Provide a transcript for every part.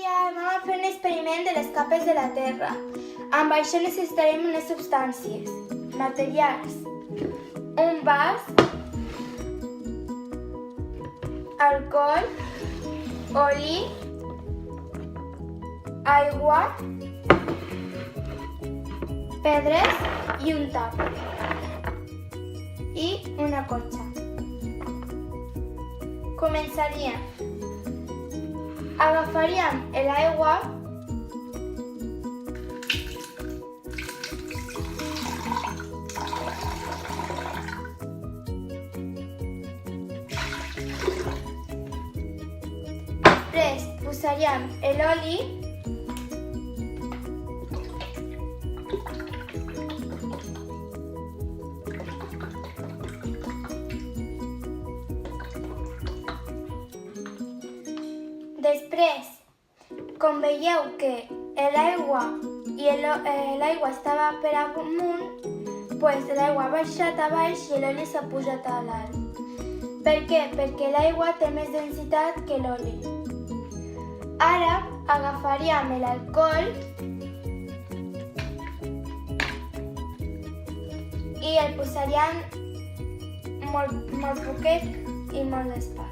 dia anem a fer un experiment de les capes de la Terra. Amb això necessitarem unes substàncies. Materials. Un vas, alcohol, oli, aigua, pedres i un tap. I una cotxa. Començaríem. Agafaríem l'aigua després posaríem l'oli després, com veieu que l'aigua estava per amunt, doncs l'aigua ha baixat a baix i l'oli s'ha pujat a l'alt. Per què? Perquè l'aigua té més densitat que l'oli. Ara agafaríem l'alcohol i el posaríem molt poquet i molt despat.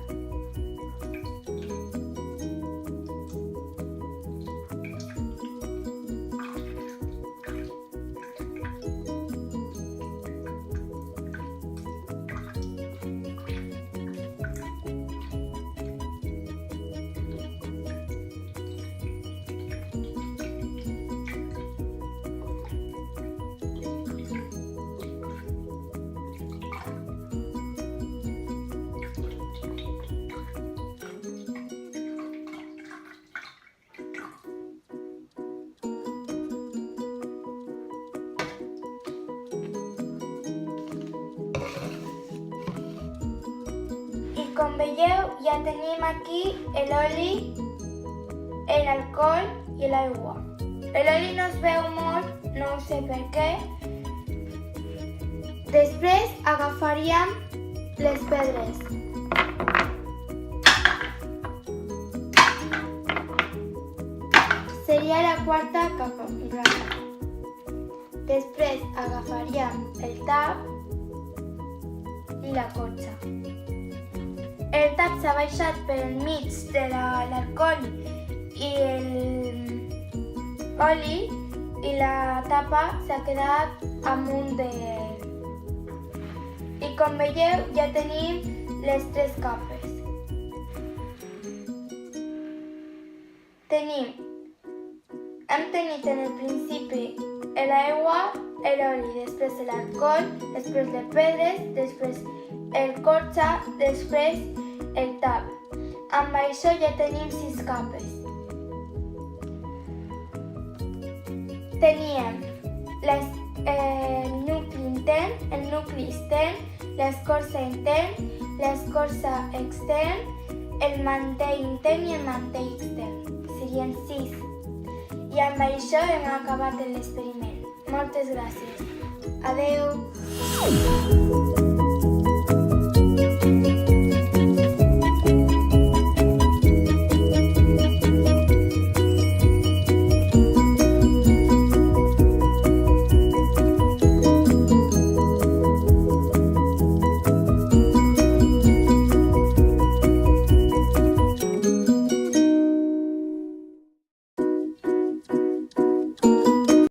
Com veieu, ja tenim aquí l'oli, l'alcohol i l'aigua. L'oli no es veu molt, no ho sé per què. Després agafaríem les pedres. Seria la quarta capa. Després agafaríem el tap i la cotxa. El tap s'ha baixat per enmig de l'alcohol i l'oli i la tapa s'ha quedat amunt d'ell. I com veieu ja tenim les tres capes. Hem tenit en el principi l'aigua, l'oli, després l'alcohol, després les pedres, després el cotxa, després el tap. Amb això ja tenim 6 capes. Teníem el nucli intern, el nucli extern, l'escorça intern, l'escorça extern, el mantell intern i el mantell extern. Serien 6. I amb això hem acabat l'experiment. Moltes gràcies. Adeu!